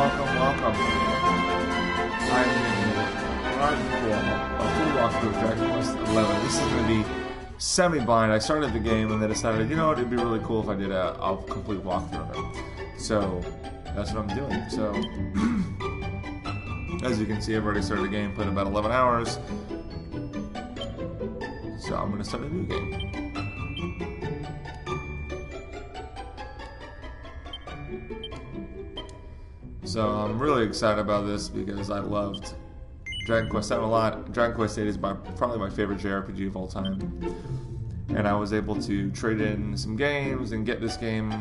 welcome. I'm running for a full walkthrough of DragonQuest 11. This is going to be semi-blind. I started the game and then decided, you know what, it'd be really cool if I did a complete walkthrough of it. So, that's what I'm doing. So, as you can see, I've already started the game, put in about 11 hours. So, I'm going to start a new game. So I'm really excited about this because I loved Dragon Quest 7 a lot. Dragon Quest 8 is probably my favorite JRPG of all time. And I was able to trade in some games and get this game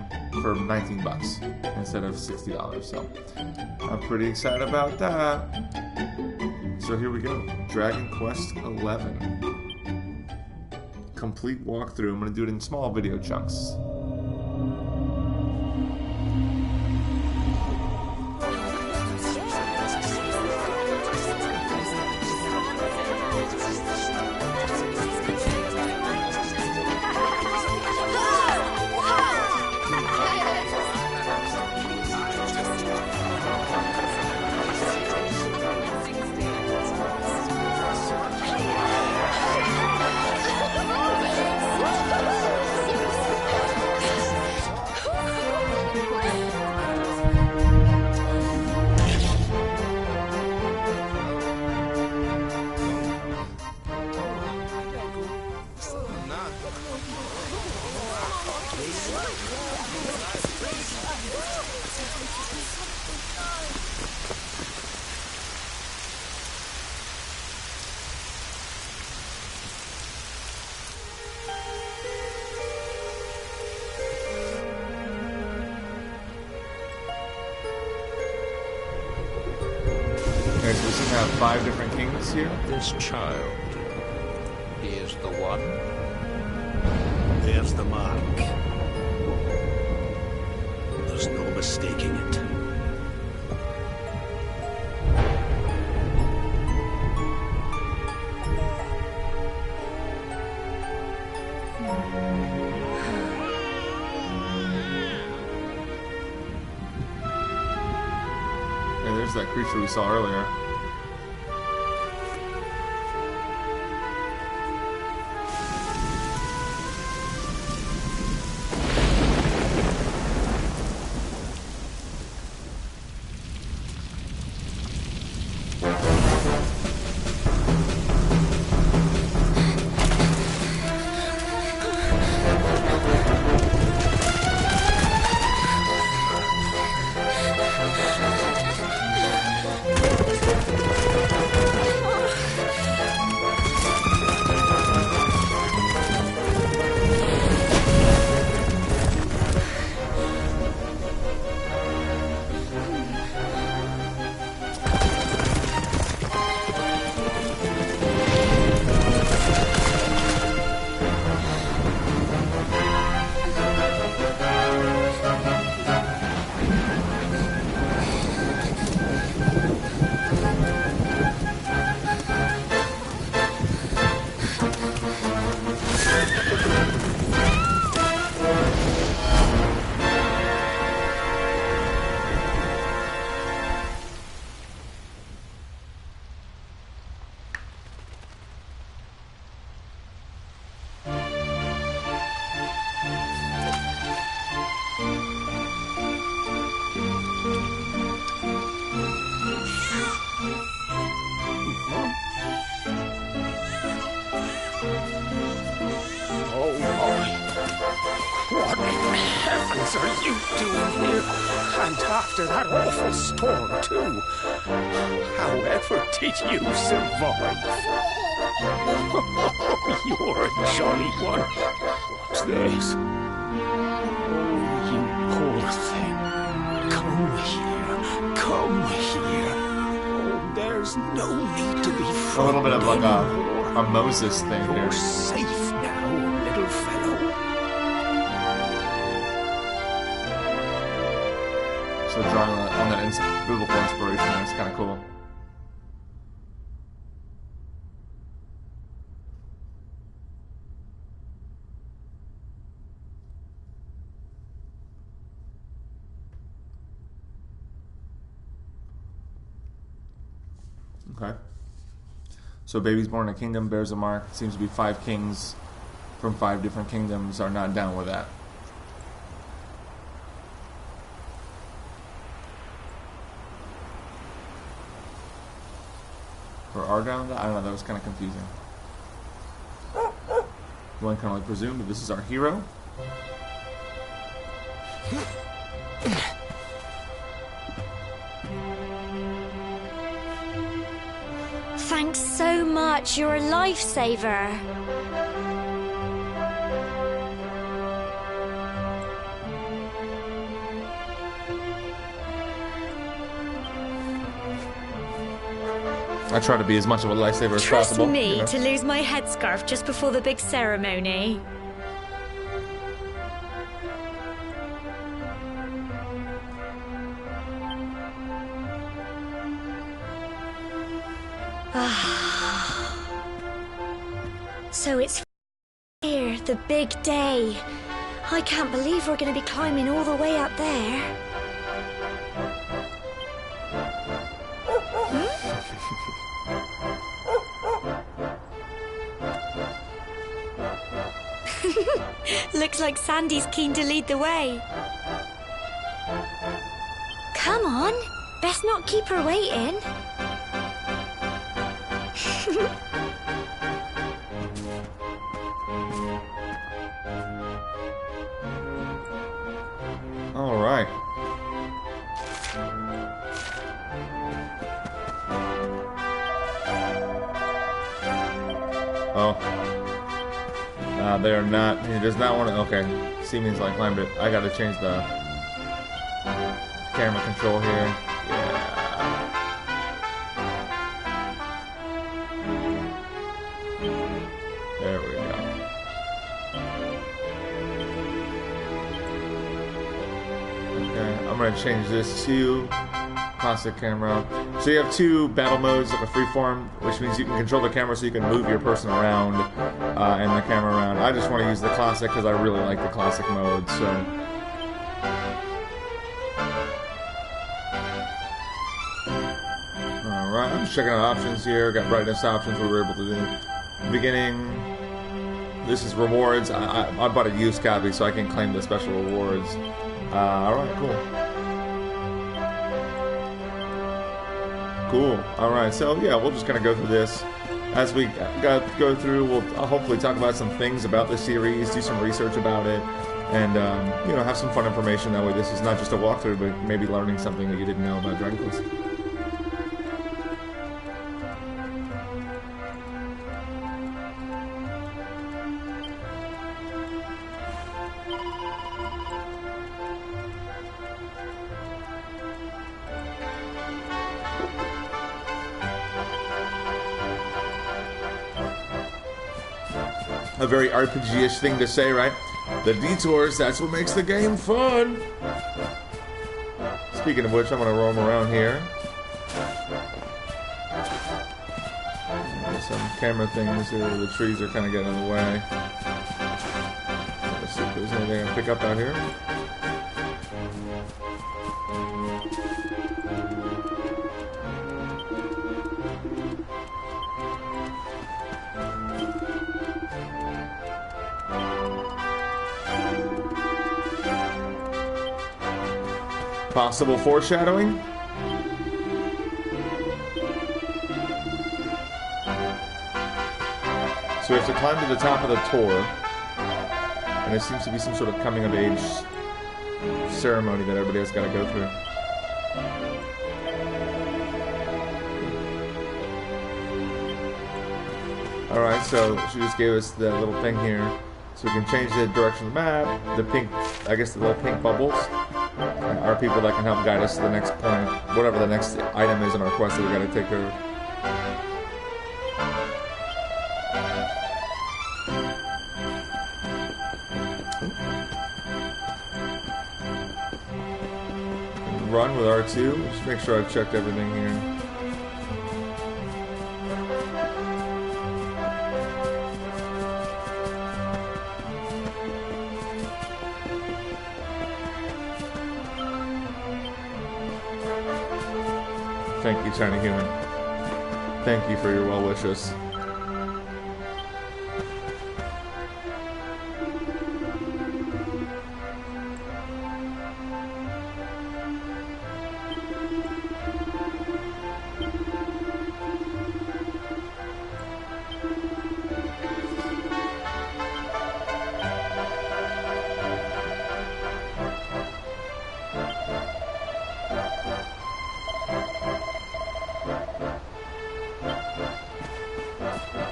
for 19 bucks instead of $60. So I'm pretty excited about that. So here we go. Dragon Quest 11. Complete walkthrough. I'm going to do it in small video chunks. Okay, so we seem to have 5 different kings here. This child, he is the one. There's the mark. There's no mistaking it. Okay, there's that creature we saw earlier. What in heavens are you doing here? And after that awful storm, too. However did you survive? You're a jolly one. What's this? Oh, you poor thing. Come here. Come here. Oh, there's no need to be frightened. A little bit of like a Moses thing here. You're safe now, little fellow. So drawing on that biblical inspiration, that's kind of cool. Okay. So babies born in a kingdom bears a mark. Seems to be 5 kings from 5 different kingdoms are not down with that. Or are down with that? I don't know, that was kind of confusing. One can only presume that this is our hero. Thanks so much, you're a lifesaver. I try to be as much of a lifesaver as Trust possible. me You know? to lose my headscarf just before the big ceremony. So it's here, the big day. I can't believe we're going to be climbing all the way up there. Looks like Sandy's keen to lead the way. Come on, best not keep her waiting. All right. Oh. They are not. He does not want to. Okay. C means I climbed it. I got to change the camera control here. Yeah. There we go. Okay. I'm gonna change this to classic camera. So you have 2 battle modes, like a freeform, which means you can control the camera so you can move your person around and the camera around. I just want to use the classic because I really like the classic mode. So alright, I'm just checking out options here. Got brightness options we were able to do. Beginning. This is rewards. I bought a used copy so I can claim the special rewards. Alright, cool. Cool. Alright, so yeah, we'll just kind of go through this. As we go through, we'll hopefully talk about some things about the series, do some research about it, and you know, have some fun information. That way this is not just a walkthrough, but maybe learning something that you didn't know about Dragon Quest. A very RPG-ish thing to say, right? The detours, that's what makes the game fun! Speaking of which, I'm gonna roam around here. There's some camera things here where the trees are kind of getting in the way. Let's see if there's anything I can pick up out here. Possible foreshadowing? So we have to climb to the top of the tour, and there seems to be some sort of coming of age ceremony that everybody has got to go through. Alright, so she just gave us the little thing here, so we can change the direction of the map. The pink, I guess the little pink bubbles are people that can help guide us to the next point, whatever the next item is in our quest that we gotta take care of. Run with R2. Just make sure I've checked everything here. Thank you, Tiny Human. Thank you for your well wishes.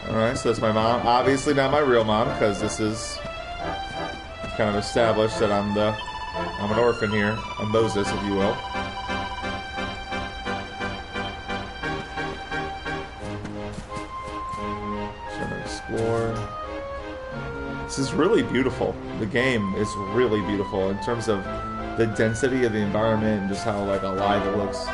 Alright, so that's my mom. Obviously not my real mom, because this is kind of established that I'm an orphan here. A Moses, if you will. Trying to explore. This is really beautiful. The game is really beautiful in terms of the density of the environment and just how like alive it looks.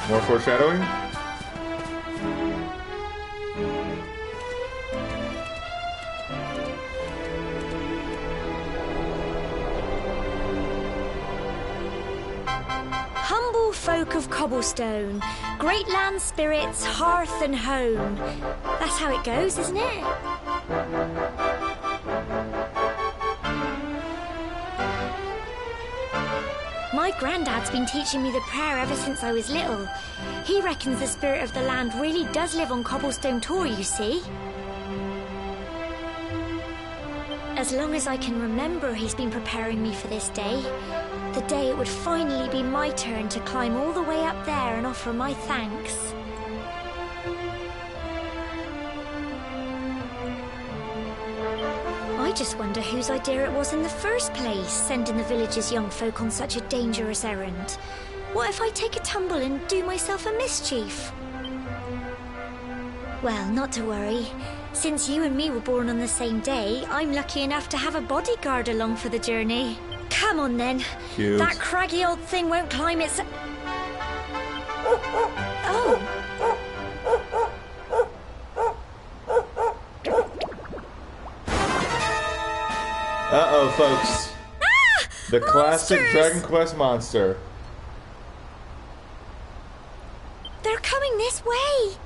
More foreshadowing? Humble folk of Cobblestone, great land spirits, hearth and home. That's how it goes, isn't it? My granddad's been teaching me the prayer ever since I was little. He reckons the spirit of the land really does live on Cobblestone Tor, you see. As long as I can remember, he's been preparing me for this day. The day it would finally be my turn to climb all the way up there and offer my thanks. I just wonder whose idea it was in the first place, sending the village's young folk on such a dangerous errand. What if I take a tumble and do myself a mischief? Well, not to worry. Since you and me were born on the same day, I'm lucky enough to have a bodyguard along for the journey. Come on then. Cute. That craggy old thing won't climb its... Oh. Uh-oh, folks. Ah! The classic Monsters! DragonQuest monster. They're coming this way.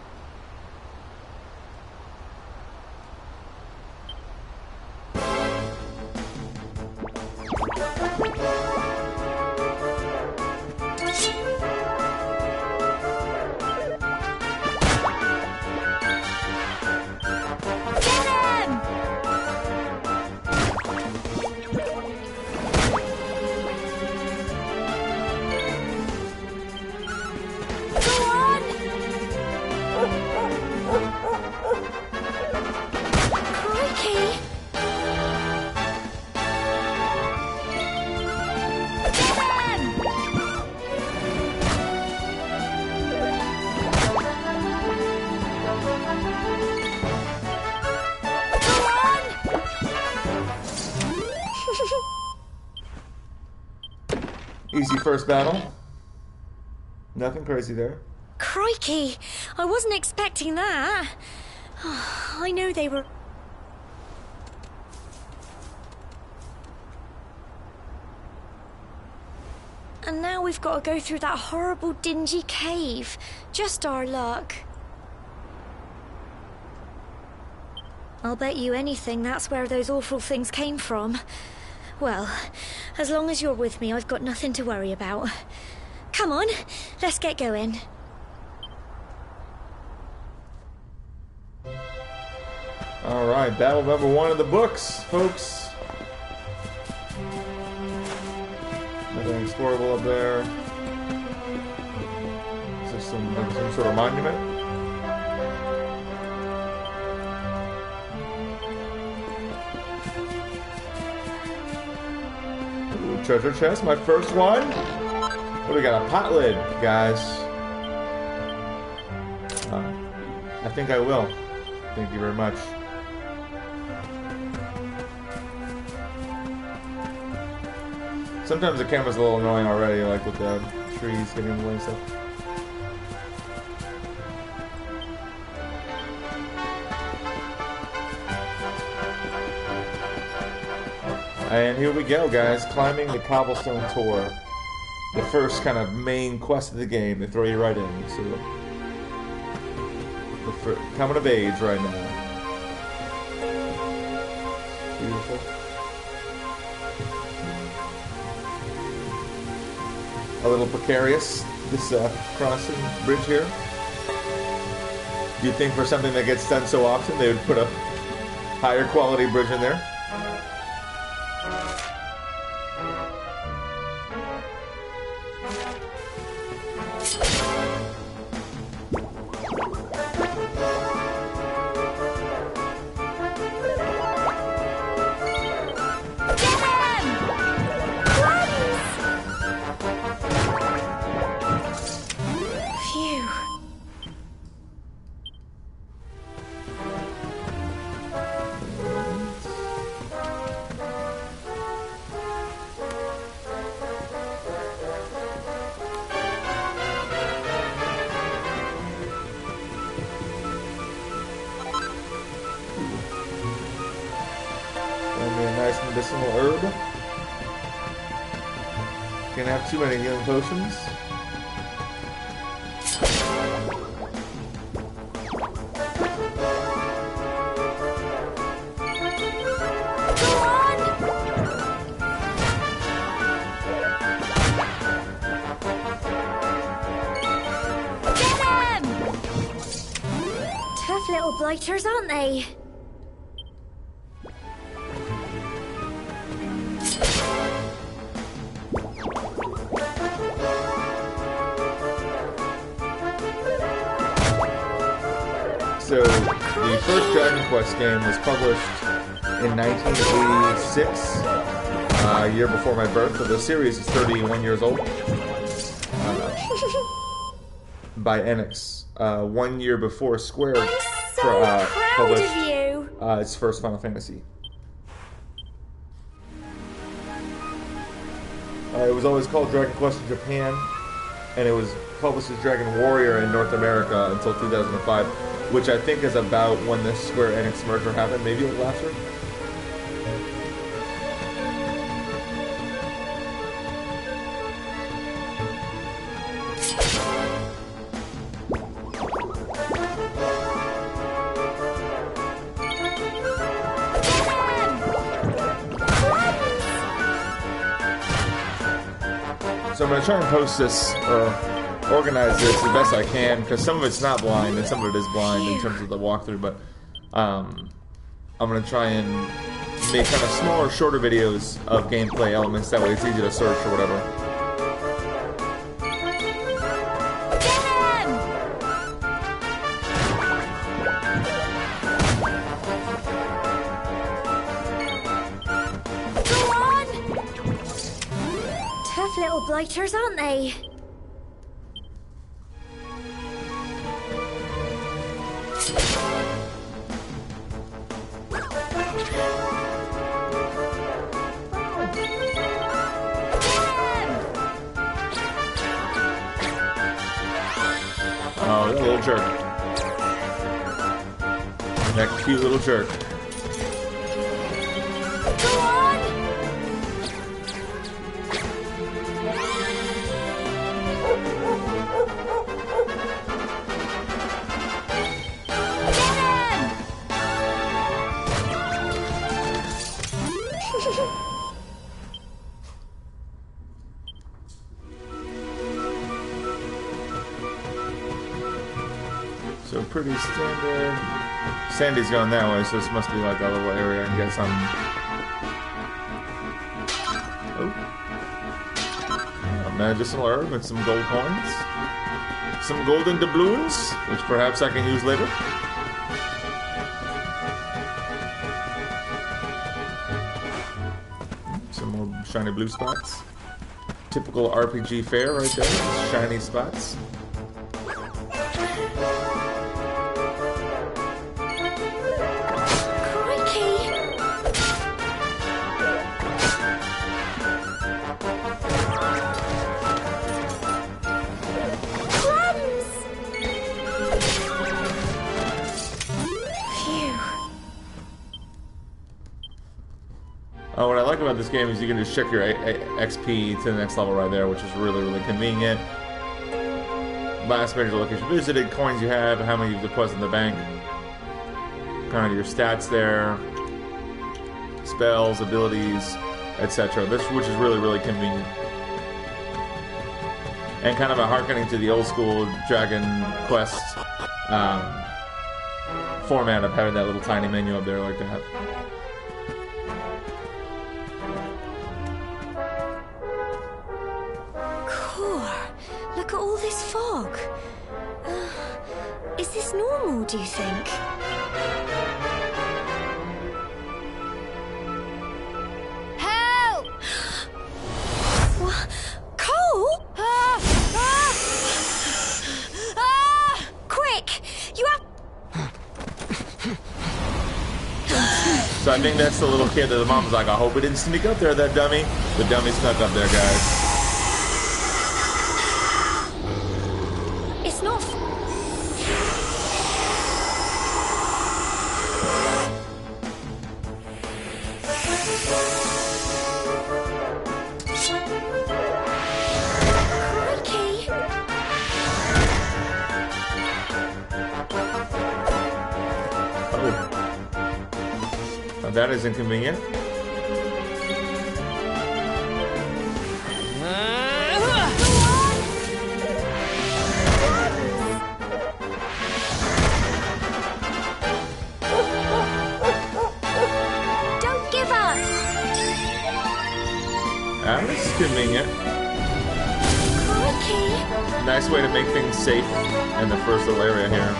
Easy first battle. Nothing crazy there. Crikey, I wasn't expecting that. I know they were... And now we've got to go through that horrible dingy cave. Just our luck. I'll bet you anything that's where those awful things came from. Well, as long as you're with me, I've got nothing to worry about. Come on, let's get going. Alright, battle number 1 in the books, folks. Nothing explorable up there. Is there some sort of monument? Ooh, treasure chest, my first one. What do we got? A pot lid, guys. I think I will. Thank you very much. Sometimes the camera's a little annoying already, like with the trees getting in the way and stuff. And here we go, guys. Climbing the Cobblestone Tour. The first kind of main quest of the game. They throw you right in. So, coming of age right now. Beautiful. A little precarious, this crossing bridge here. You'd think for something that gets done so often, they would put a higher quality bridge in there. Medicinal herb. Can't have too many healing potions. Get him! Tough little blighters, aren't they? So, the first DragonQuest game was published in 1986, a year before my birth, so the series is 31 years old, by Enix, 1 year before Square published its first Final Fantasy. It was always called DragonQuest in Japan, and it was published as Dragon Warrior in North America until 2005. Which I think is about when the Square Enix merger happened, maybe a little after. So I'm going to try and post this, organize this the best I can, because some of it's not blind and some of it is blind in terms of the walkthrough, but I'm going to try and make kind of smaller, shorter videos of gameplay elements, that way it's easy to search or whatever. Go on! Tough little blighters, aren't they? Oh, that little jerk. That cute little jerk. Go on! So pretty standard. Sandy's going that way, so this must be like a little area and get some. Oh. A medicinal herb and some gold coins. Some golden doubloons, which perhaps I can use later. Some more shiny blue spots. Typical RPG fare right there. Shiny spots. like about this game is you can just check your XP to the next level right there, which is really, really convenient. Last major location visited, coins you have, how many you've deposited in the bank. Kind of your stats there. Spells, abilities, etc. This, which is really, really convenient. And kind of a harkening to the old school DragonQuest format of having that little tiny menu up there like that. Look at all this fog. Is this normal, do you think? Help! What? Cole? Quick! You have... So I think that's the little kid that the mom's like, I hope it didn't sneak up there, that dummy. The dummy snuck up there, guys. It's not... Crikey! Oh. Now that is inconvenient. Don't give up! This is convenient. Crikey! Nice way to make things safe in the first little area here.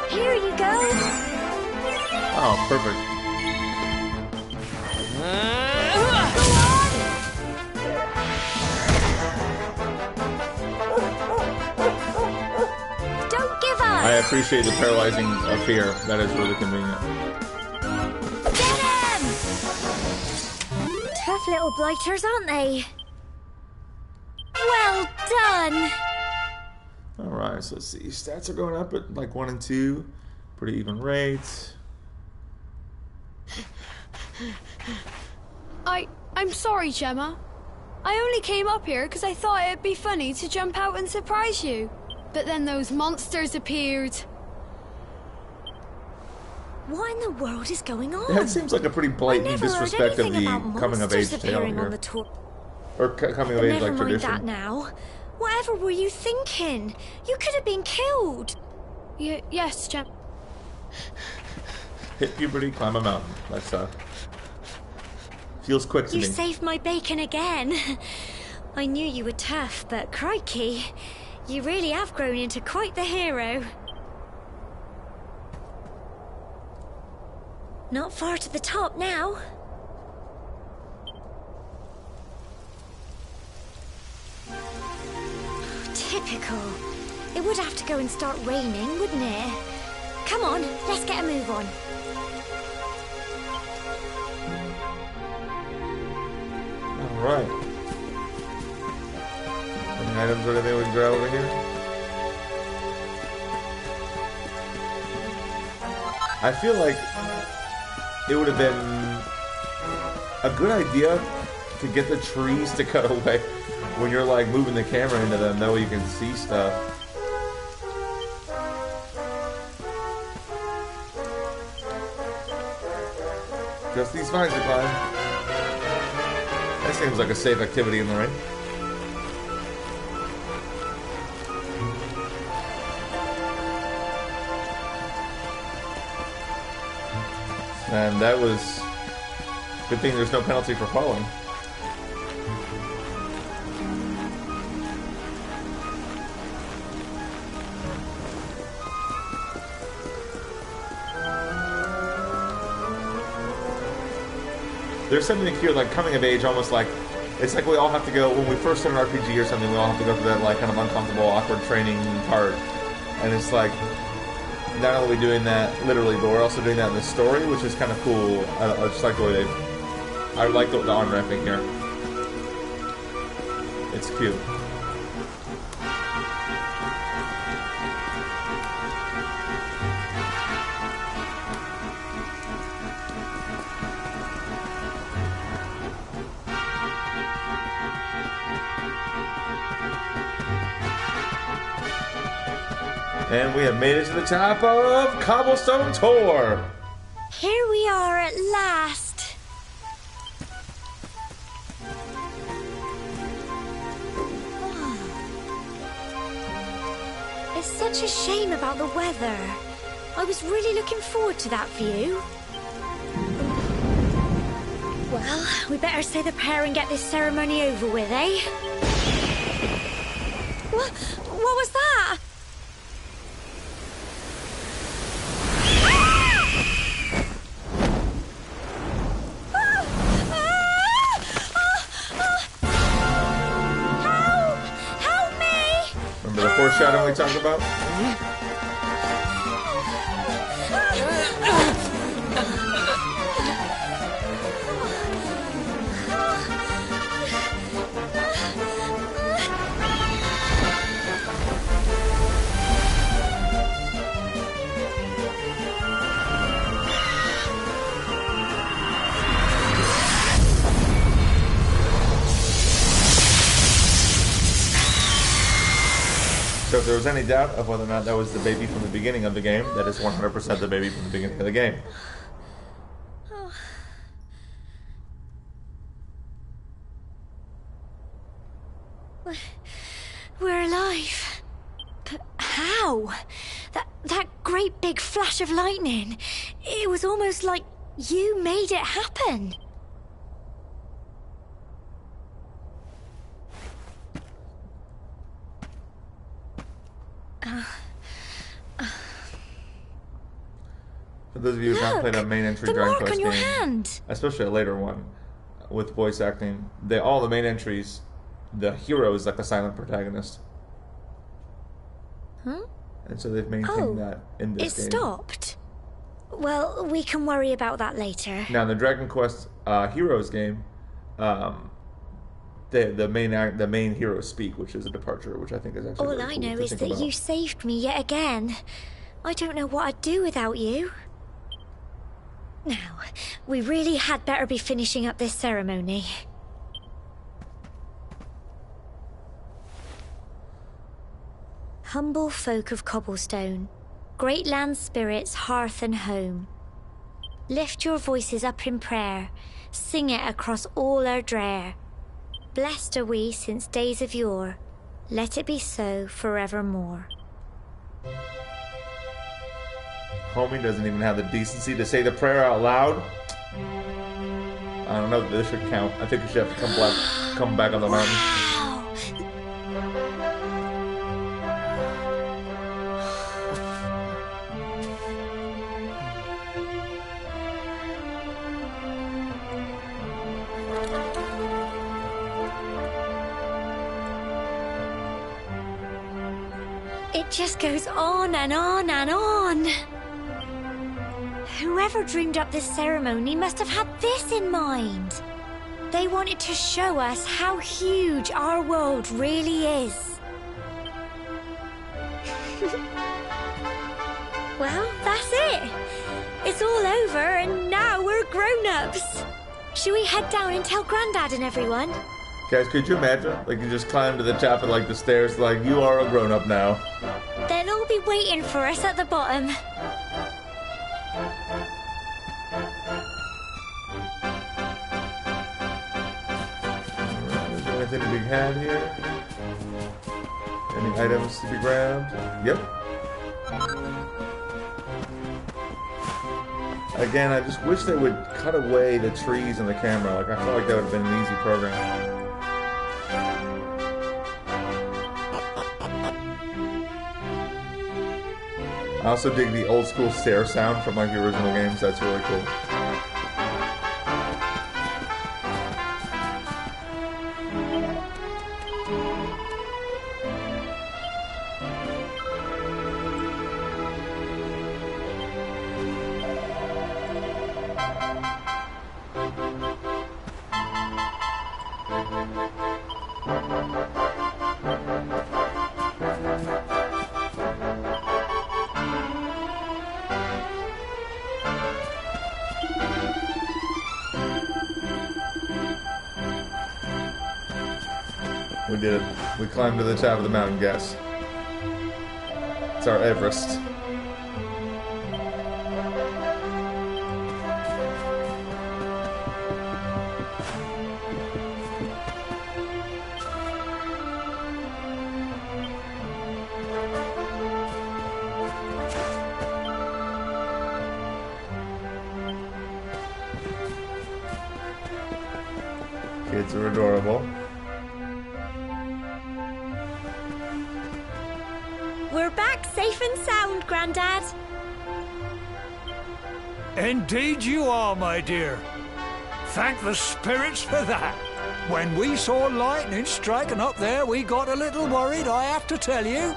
Here you go! Oh, perfect. Don't give up! I appreciate the paralyzing of fear. That is really convenient. Get him! Tough little blighters, aren't they? Well done! Alright, so let's see. Stats are going up at like 1 and 2. Pretty even rates. I'm sorry, Gemma. I only came up here because I thought it'd be funny to jump out and surprise you. But then those monsters appeared. What in the world is going on? That seems like a pretty blatant disrespect of the coming of age tale on here. the tour. Or coming of age Never like mind tradition. that now. Whatever were you thinking? You could have been killed. Yes, Gemma. Hit puberty, climb a mountain. That's feels quick to You me. saved my bacon again. I knew you were tough, but crikey, you really have grown into quite the hero. Not far to the top now. Typical. It would have to go and start raining, wouldn't it? Come on, let's get a move on. Alright. Any items or anything we can grab over here? I feel like it would have been a good idea to get the trees to cut away when you're like moving the camera into them, that way you can see stuff. Just these vines to climb. That seems like a safe activity in the rain. And that was... Good thing there's no penalty for falling. There's something here like coming of age, almost like it's like we all have to go when we first start an RPG or something. We all have to go through that like kind of uncomfortable, awkward training part, and it's like not only doing that literally, but we're also doing that in the story, which is kind of cool. I just like the way they. I like the on-ramping here. It's cute. And we have made it to the top of Cobblestone Tour. Here we are at last. It's such a shame about the weather. I was really looking forward to that view. Well, we better say the prayer and get this ceremony over with, eh? What was that? Help me! Remember the foreshadowing we talked about? So if there was any doubt of whether or not that was the baby from the beginning of the game, that is 100% the baby from the beginning of the game. We're alive. But how? That great big flash of lightning. It was almost like you made it happen. For those of you who have not played a main entry the mark DragonQuest on your game, hand. especially a later one with voice acting, all the main entries, the hero is like the silent protagonist. Huh? And so they've maintained that in this game. It stopped. Well, we can worry about that later. Now in the DragonQuest Heroes game, the main heroes speak, which is a departure, which I think is actually All really I cool know to is think that about. you saved me yet again. I don't know what I'd do without you. Now, we really had better be finishing up this ceremony. Humble folk of Cobblestone, great land spirits, hearth and home, lift your voices up in prayer, sing it across all our drear. Blessed are we since days of yore, let it be so forevermore. Homie doesn't even have the decency to say the prayer out loud. I don't know if this should count. I think we should have to come back on the mountain. Wow! It just goes on and on and on. Whoever dreamed up this ceremony must have had this in mind. They wanted to show us how huge our world really is. Well, that's it. It's all over and now we're grown-ups. Should we head down and tell Grandad and everyone? Guys, could you imagine? Like, you just climb to the top of, like, the stairs, like, you are a grown-up now. They'll all be waiting for us at the bottom. Is there anything to be had here? Any items to be grabbed? Yep. Again, I just wish they would cut away the trees and the camera. Like, I feel like that would have been an easy program. I also dig the old school stair sound from like the original games. That's really cool. We did it. We climbed to the top of the mountain, guys. It's our Everest. Kids are adorable. We're back safe and sound, Grandad. Indeed you are, my dear. Thank the spirits for that. When we saw lightning striking up there, we got a little worried, I have to tell you.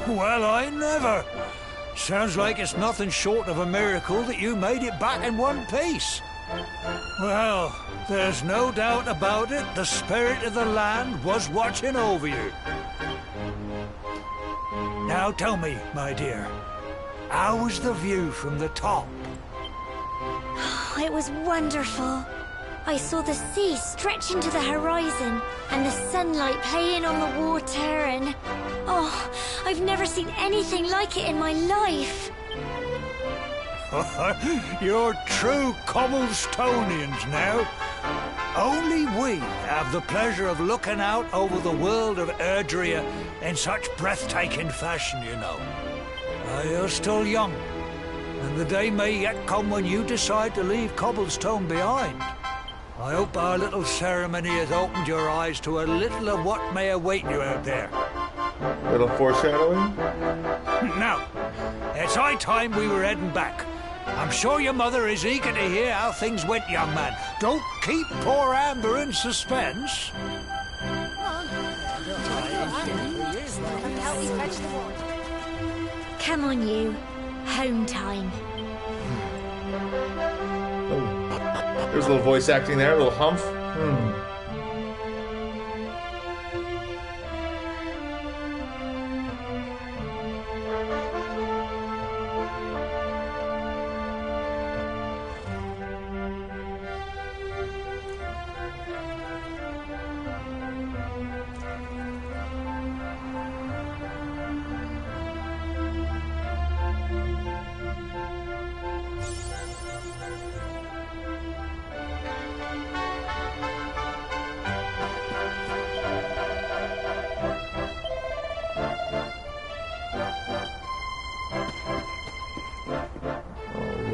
Well, I never. Sounds like it's nothing short of a miracle that you made it back in one piece. Well, there's no doubt about it, the spirit of the land was watching over you. Now tell me, my dear, how was the view from the top? It was wonderful. I saw the sea stretch into the horizon and the sunlight playing on the water and... Oh, I've never seen anything like it in my life. You're true Cobblestonians now. Only we have the pleasure of looking out over the world of Erdrea in such breathtaking fashion, you know. You're still young, and the day may yet come when you decide to leave Cobblestone behind. I hope our little ceremony has opened your eyes to a little of what may await you out there. Little foreshadowing. Now, it's high time we were heading back. I'm sure your mother is eager to hear how things went, young man. Don't keep poor Amber in suspense. Come on, you. Home time. Oh. There's a little voice acting there, a little humph.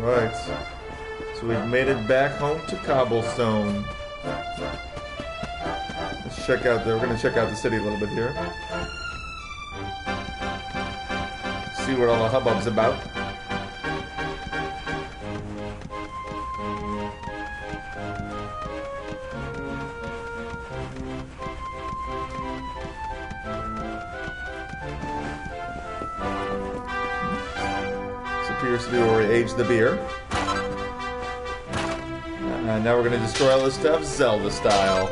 Alright. So we've made it back home to Cobblestone. Let's check out we're gonna check out the city a little bit here. See what all the hubbub's about. Appears to be where we age the beer. And now we're going to destroy all this stuff Zelda style.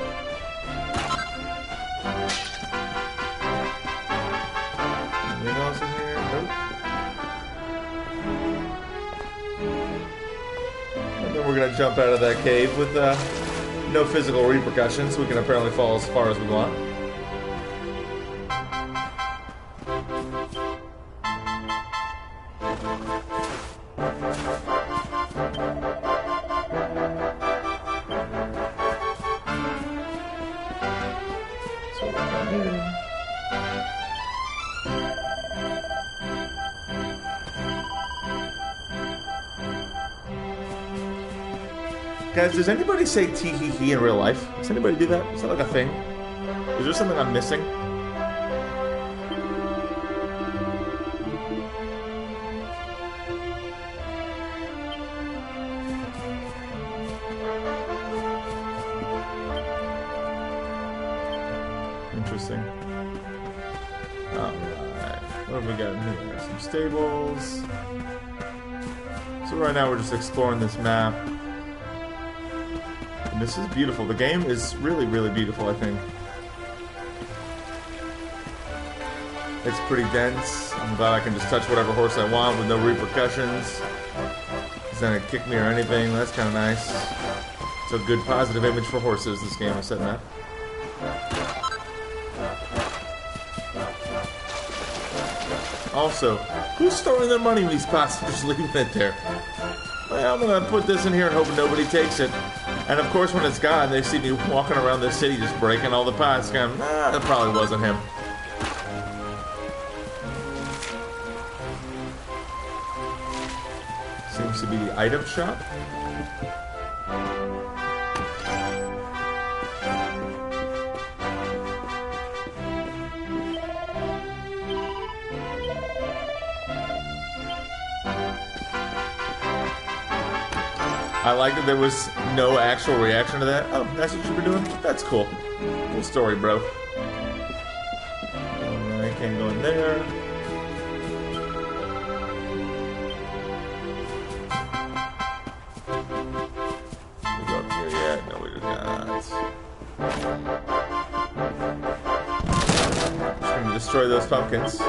Anything else in here? Nope. And then we're going to jump out of that cave with no physical repercussions. We can apparently fall as far as we want. Guys, does anybody say tee-hee-hee in real life? Does anybody do that? Is that like a thing? Is there something I'm missing? Interesting. Alright. What have we got in here? Some stables. So right now we're just exploring this map. And this is beautiful. The game is really, really beautiful, I think. It's pretty dense. I'm glad I can just touch whatever horse I want with no repercussions. It's not gonna kick me or anything. That's kind of nice. It's a good positive image for horses, this game is setting up. Also, who's storing their money in these pots and just leaving it there? Well, I'm gonna put this in here and hope nobody takes it. And of course, when it's gone, they see me walking around the city just breaking all the pots. Going, nah, that probably wasn't him. Seems to be the item shop. I like that there was no actual reaction to that. Oh, that's what you were doing? That's cool. Cool story, bro. Alright, can't go in there. We go up here yet? No, we do not. Just gonna destroy those pumpkins.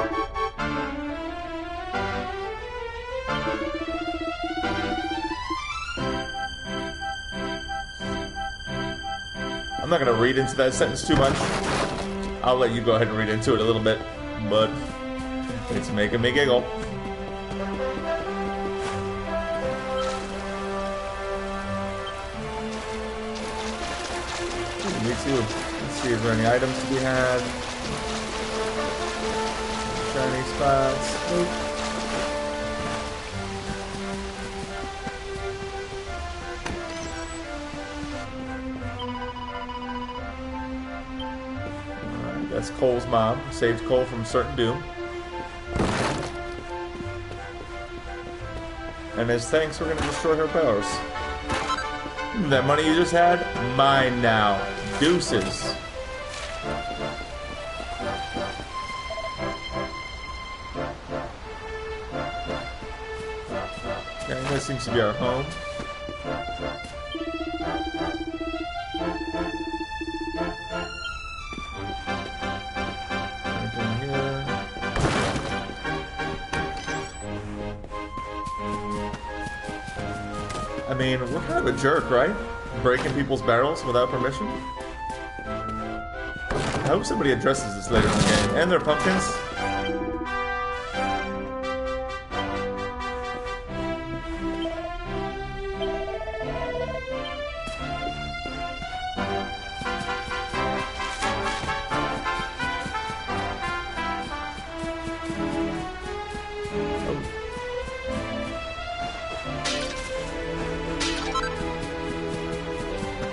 I'm not going to read into that sentence too much. I'll let you go ahead and read into it a little bit, but it's making me giggle. Me too. Let's see, is there any items to be had? Shiny spots. Nope. That's Cole's mom. Saved Cole from certain doom. And as thanks, we're going to destroy her powers. That money you just had? Mine now. Deuces. Okay, this seems to be our home. I mean, we're kind of a jerk, right? Breaking people's barrels without permission? I hope somebody addresses this later in the game. And their pumpkins.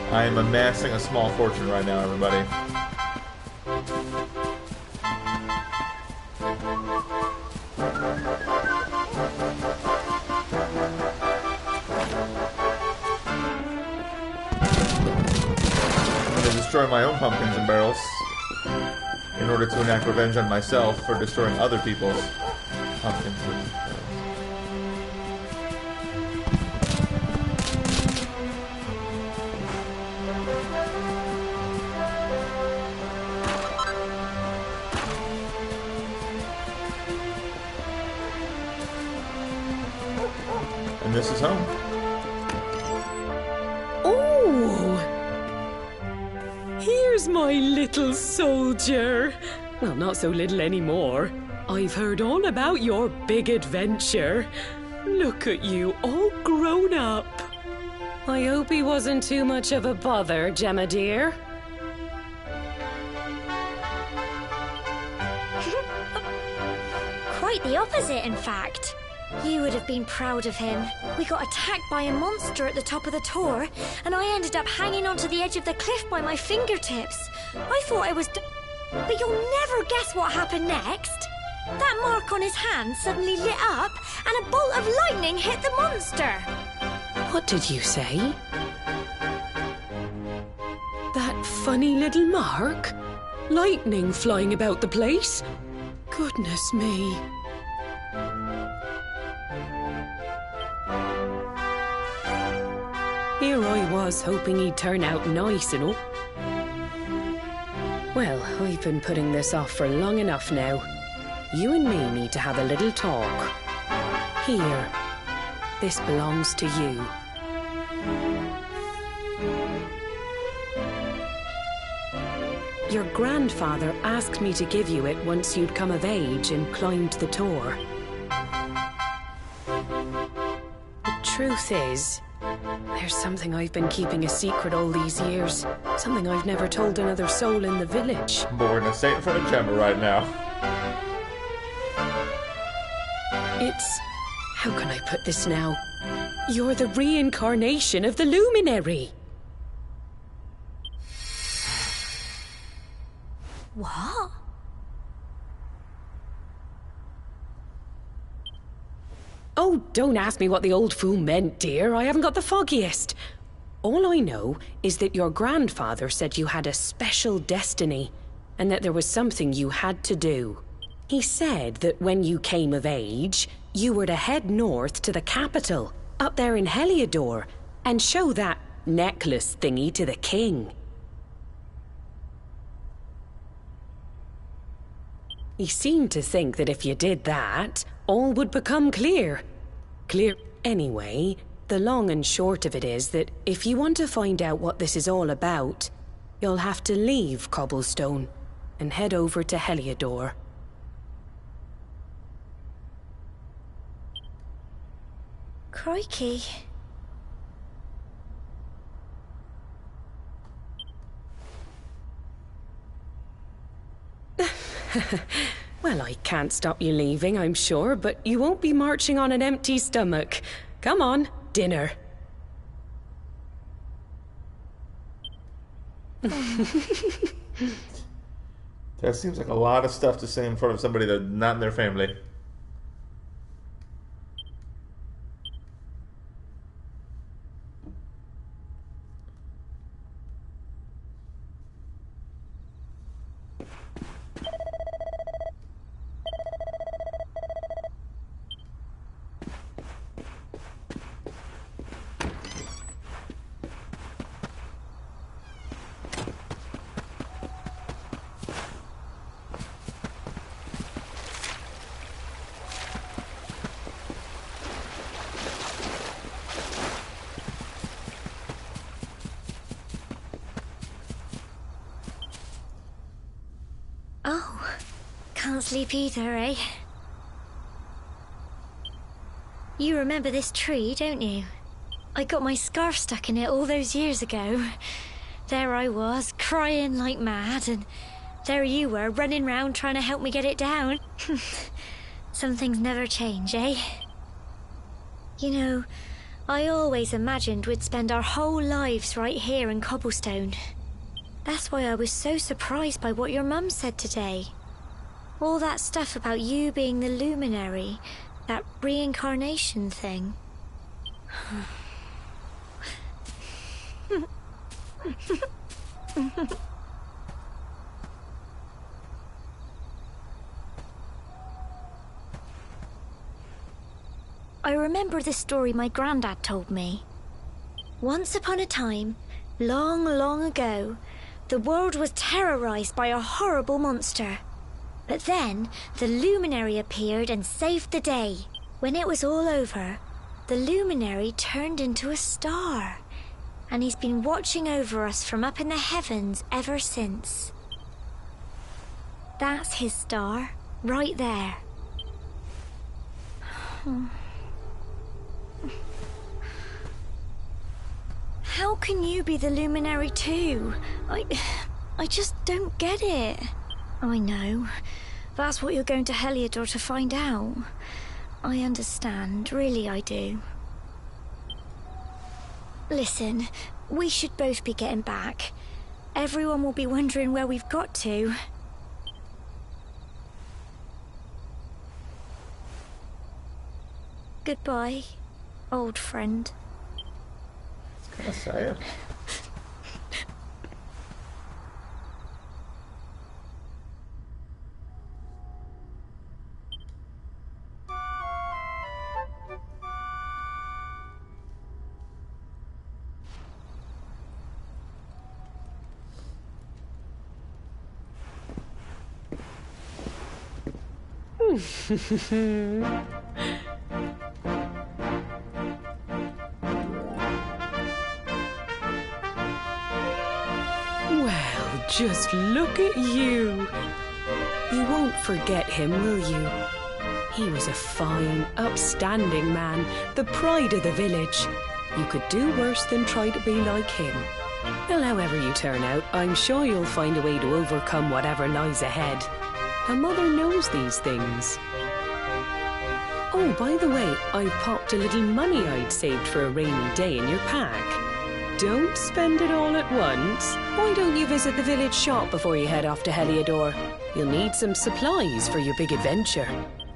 I am amassing a small fortune right now, everybody. I'm going to destroy my own pumpkins and barrels in order to enact revenge on myself for destroying other people's pumpkins and barrels. And this is home. Oh! Here's my little soldier. Well, not so little anymore. I've heard all about your big adventure. Look at you, all grown up. I hope he wasn't too much of a bother, Gemma dear. Quite the opposite, in fact. You would have been proud of him. We got attacked by a monster at the top of the tor, and I ended up hanging onto the edge of the cliff by my fingertips. I thought I was but you'll never guess what happened next. That mark on his hand suddenly lit up, and a bolt of lightning hit the monster. What did you say? That funny little mark? Lightning flying about the place? Goodness me. Here I was hoping he'd turn out nice and all. Well, I've been putting this off for long enough now. You and me need to have a little talk. Here. This belongs to you. Your grandfather asked me to give you it once you'd come of age and climbed the Tor. The truth is, there's something I've been keeping a secret all these years. Something I've never told another soul in the village. But we're gonna say it in front of Gemma right now. It's... how can I put this now? You're the reincarnation of the Luminary. What? Oh, don't ask me what the old fool meant, dear. I haven't got the foggiest. All I know is that your grandfather said you had a special destiny, and that there was something you had to do. He said that when you came of age, you were to head north to the capital, up there in Heliodor, and show that necklace thingy to the king. He seemed to think that if you did that, all would become clear. Clear. Anyway, the long and short of it is that if you want to find out what this is all about, you'll have to leave Cobblestone and head over to Heliodor. Crikey. Well, I can't stop you leaving, I'm sure, but you won't be marching on an empty stomach. Come on, dinner. That seems like a lot of stuff to say in front of somebody that's not in their family. Oh, can't sleep either, eh? You remember this tree, don't you? I got my scarf stuck in it all those years ago. There I was, crying like mad, and there you were, running round trying to help me get it down. Some things never change, eh? You know, I always imagined we'd spend our whole lives right here in Cobblestone. That's why I was so surprised by what your mum said today. All that stuff about you being the luminary, that reincarnation thing. I remember the story my granddad told me. Once upon a time, long, long ago, the world was terrorized by a horrible monster. But then, the luminary appeared and saved the day. When it was all over, the luminary turned into a star. And he's been watching over us from up in the heavens ever since. That's his star, right there. How can you be the luminary too? I just don't get it. I know. That's what you're going to Heliodor to find out. I understand, really I do. Listen, we should both be getting back. Everyone will be wondering where we've got to. Goodbye, old friend. Can I say it? Well, Just look at you. You won't forget him, will you? He was a fine, upstanding man, the pride of the village. You could do worse than try to be like him. Well, however you turn out, I'm sure you'll find a way to overcome whatever lies ahead. A mother knows these things. Oh, by the way, I've popped a little money I'd saved for a rainy day in your pack. Don't spend it all at once. Why don't you visit the village shop before you head off to Heliodor? You'll need some supplies for your big adventure.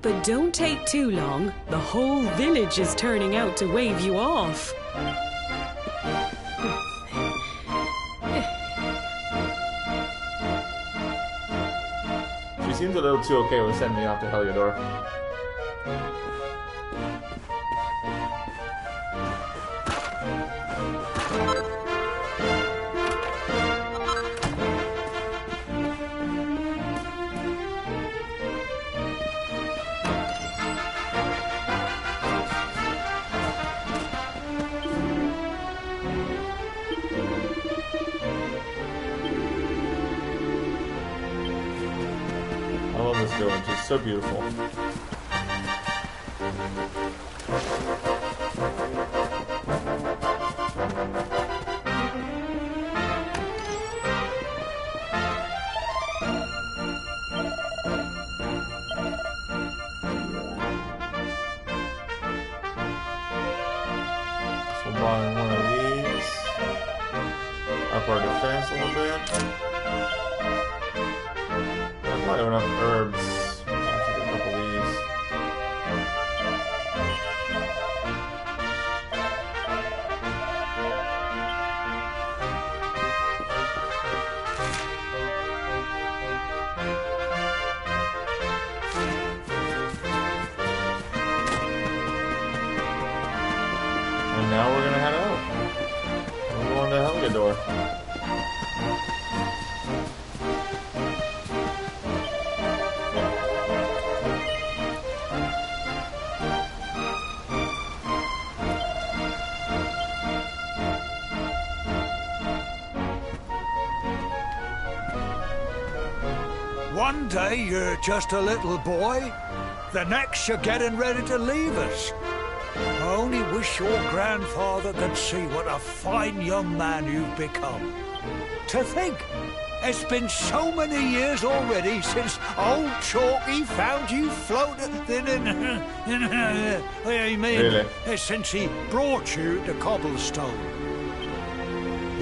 But don't take too long. The whole village is turning out to wave you off. She seems a little too okay with sending me off to Heliodor. I love this village, it's so beautiful. So buying one of these. Up our defense a little bit. I might have enough herbs. I should get a couple of these. And now we're gonna head out. We're going to Helgador. One day you're just a little boy, the next you're getting ready to leave us. I only wish your grandfather could see what a fine young man you've become. To think, it's been so many years already since old Chalky found you floating since he brought you to Cobblestone.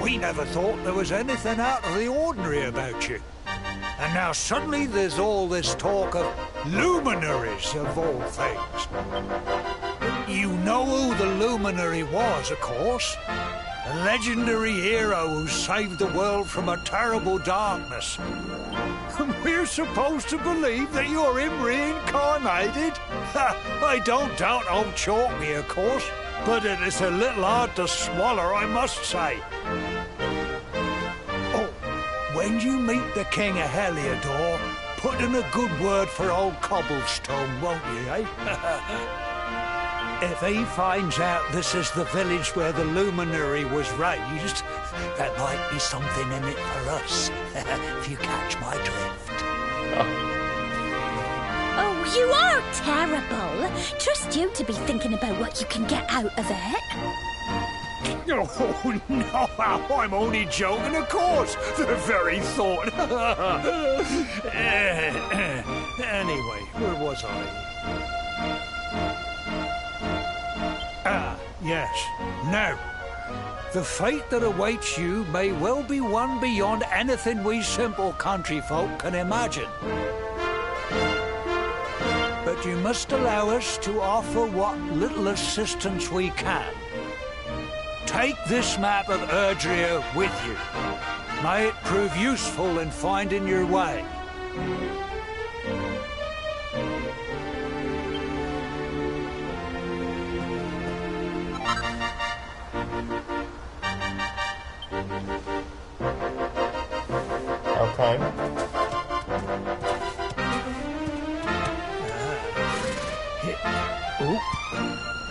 We never thought there was anything out of the ordinary about you. And now suddenly there's all this talk of luminaries of all things. You know who the luminary was, of course. A legendary hero who saved the world from a terrible darkness. And we're supposed to believe that you're him reincarnated? I don't doubt old Chalky, of course, but it is a little hard to swallow, I must say. When you meet the King of Heliodor, put in a good word for old Cobblestone, won't you, eh? If he finds out this is the village where the luminary was raised, there might be something in it for us, if you catch my drift. Oh, you are terrible. Trust you to be thinking about what you can get out of it. Oh, no, I'm only joking, of course. The very thought. Anyway, where was I? Ah, yes. Now, the fate that awaits you may well be one beyond anything we simple country folk can imagine. But you must allow us to offer what little assistance we can. Take this map of Erdrea with you. May it prove useful in finding your way. Okay.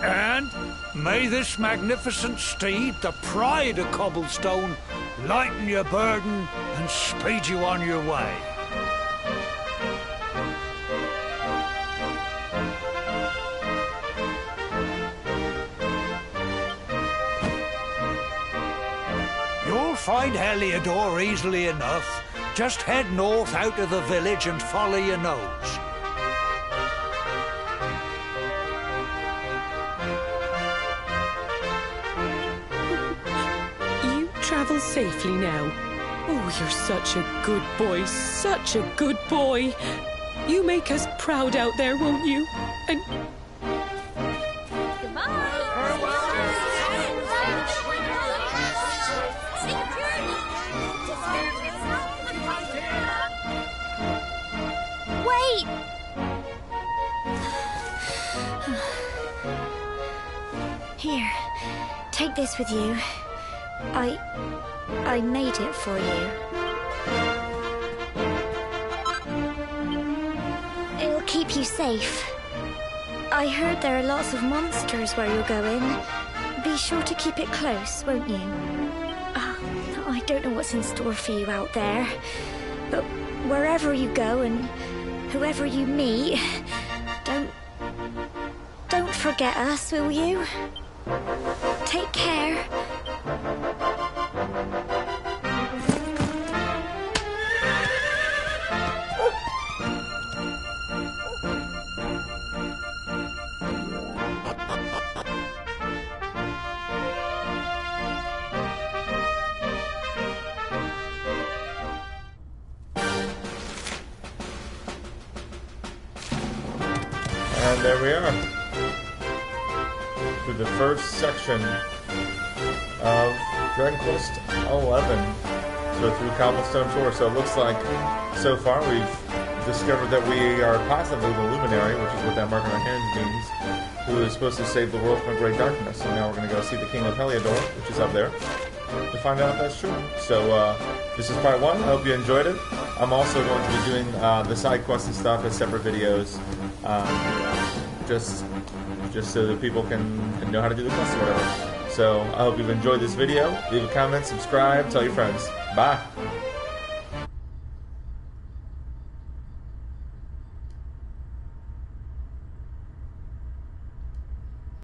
And May this magnificent steed, the pride of Cobblestone, lighten your burden and speed you on your way. You'll find Heliodor easily enough. Just head north out of the village and follow your nose. You travel safely now. Oh, you're such a good boy, such a good boy. You make us proud out there, won't you? And Wait! Here, take this with you. I made it for you. It'll keep you safe. I heard there are lots of monsters where you're going. Be sure to keep it close, won't you? I don't know what's in store for you out there, but wherever you go and whoever you meet, don't forget us, will you? Take care. And there we are. To the first section of DragonQuest 11. So through Cobblestone Tour. So it looks like so far we've discovered that we are possibly the Luminary, which is what that mark on our hand means, who is supposed to save the world from great darkness. And now we're going to go see the King of Heliodor, which is up there, to find out if that's true. So this is part 1. I hope you enjoyed it. I'm also going to be doing the side quests and stuff as separate videos, just so that people can know how to do the quests or whatever. So I hope you've enjoyed this video. Leave a comment, subscribe, tell your friends. Bye.